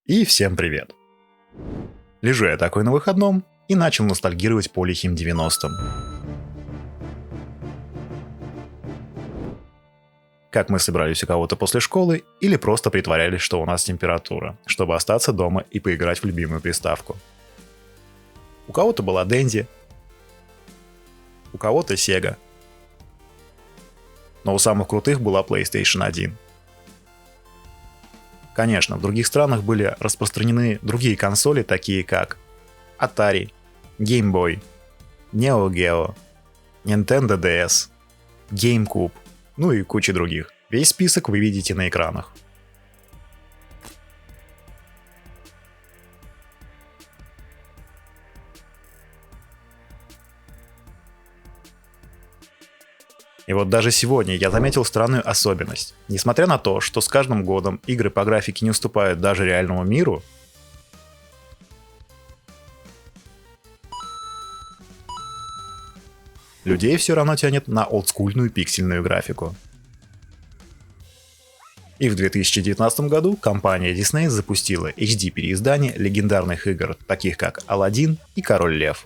И всем привет! Лежу я такой на выходном и начал ностальгировать по лихим 90-м. Как мы собирались у кого-то после школы или просто притворялись, что у нас температура, чтобы остаться дома и поиграть в любимую приставку. У кого-то была Dendy, у кого-то Sega. Но у самых крутых была PlayStation 1. Конечно, в других странах были распространены другие консоли, такие как Atari, Game Boy, Neo Geo, Nintendo DS, GameCube, ну и куча других. Весь список вы видите на экранах. И вот даже сегодня я заметил странную особенность. Несмотря на то, что с каждым годом игры по графике не уступают даже реальному миру, людей все равно тянет на олдскульную пиксельную графику. И в 2019 году компания Disney запустила HD-переиздание легендарных игр, таких как Аладдин и Король Лев.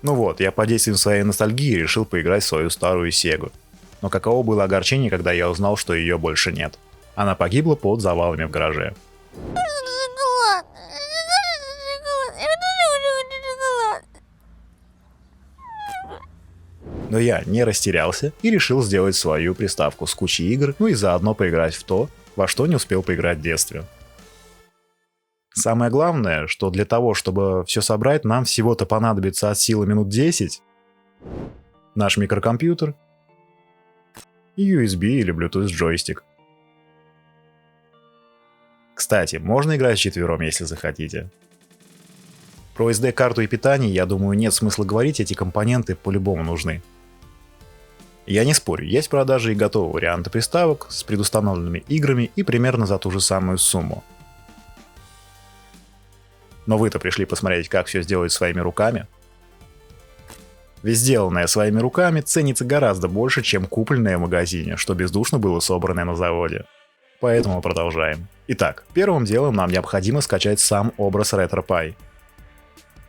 Ну вот, я под действием своей ностальгии решил поиграть в свою старую Сегу. Но каково было огорчение, когда я узнал, что ее больше нет. Она погибла под завалами в гараже. Но я не растерялся и решил сделать свою приставку с кучей игр, ну и заодно поиграть в то, во что не успел поиграть в детстве. Самое главное, что для того, чтобы все собрать, нам всего-то понадобится от силы минут 10, наш микрокомпьютер и USB или Bluetooth джойстик. Кстати, можно играть вчетвером, если захотите. Про SD-карту и питание, я думаю, нет смысла говорить, эти компоненты по-любому нужны. Я не спорю, есть продажи и готовые варианты приставок с предустановленными играми и примерно за ту же самую сумму. Но вы-то пришли посмотреть, как все сделать своими руками. Ведь сделанное своими руками ценится гораздо больше, чем купленное в магазине, что бездушно было собранное на заводе. Поэтому продолжаем. Итак, первым делом нам необходимо скачать сам образ RetroPie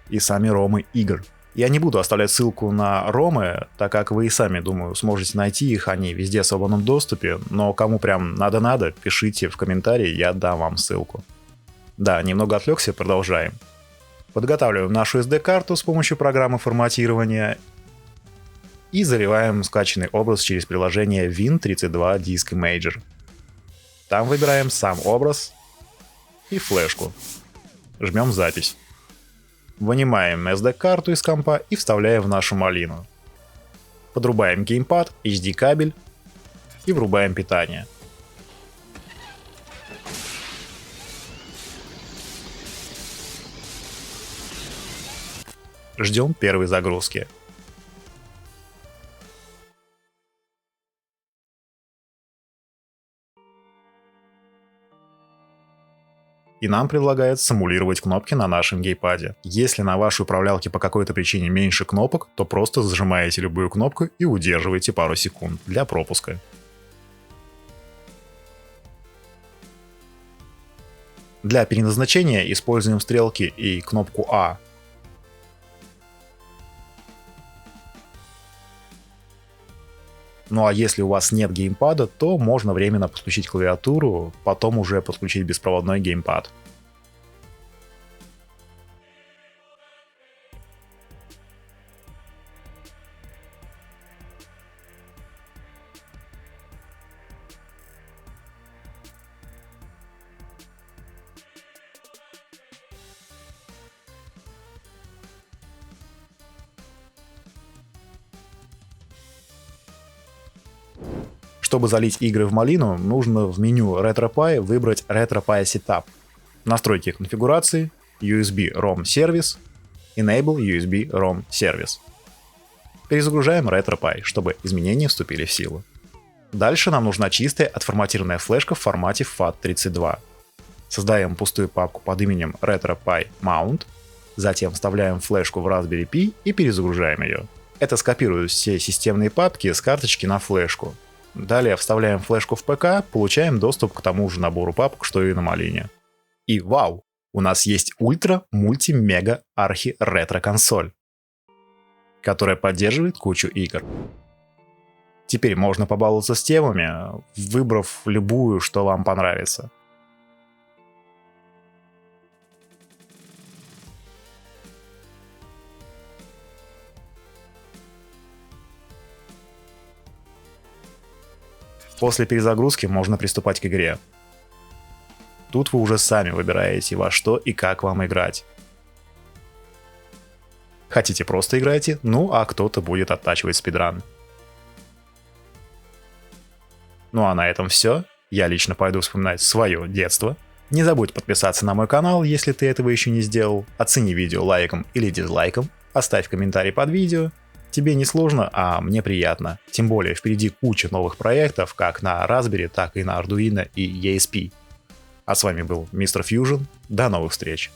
и сами ромы игр. Я не буду оставлять ссылку на ромы, так как вы и сами, думаю, сможете найти их, они везде в свободном доступе, но кому прям надо-надо, пишите в комментарии, я дам вам ссылку. Да, немного отвлекся, продолжаем. Подготавливаем нашу SD-карту с помощью программы форматирования и заливаем скачанный образ через приложение Win32 Disk Imager. Там выбираем сам образ и флешку. Жмем запись. Вынимаем SD-карту из компа и вставляем в нашу малину. Подрубаем геймпад, HD-кабель и врубаем питание. Ждем первой загрузки. И нам предлагают симулировать кнопки на нашем геймпаде. Если на вашей управлялке по какой-то причине меньше кнопок, то просто зажимаете любую кнопку и удерживаете пару секунд для пропуска. Для переназначения используем стрелки и кнопку А. Ну а если у вас нет геймпада, то можно временно подключить клавиатуру, потом уже подключить беспроводной геймпад. Чтобы залить игры в малину, нужно в меню RetroPie выбрать RetroPie Setup, настройки конфигурации, USB ROM сервис, Enable USB ROM сервис. Перезагружаем RetroPie, чтобы изменения вступили в силу. Дальше нам нужна чистая отформатированная флешка в формате FAT32. Создаем пустую папку под именем RetroPie Mount, затем вставляем флешку в Raspberry Pi и перезагружаем ее. Это скопирует все системные папки с карточки на флешку. Далее вставляем флешку в ПК, получаем доступ к тому же набору папок, что и на Малине. И вау! У нас есть ультра-мульти-мега-архи-ретро-консоль, которая поддерживает кучу игр. Теперь можно побаловаться с темами, выбрав любую, что вам понравится. После перезагрузки можно приступать к игре. Тут вы уже сами выбираете, во что и как вам играть. Хотите просто играйте, ну а кто-то будет оттачивать спидран. Ну а на этом все. Я лично пойду вспоминать свое детство. Не забудь подписаться на мой канал, если ты этого еще не сделал. Оцени видео лайком или дизлайком. Оставь комментарий под видео. Тебе не сложно, а мне приятно. Тем более впереди куча новых проектов, как на Raspberry, так и на Arduino и ESP. А с вами был Mr. Fusion. До новых встреч!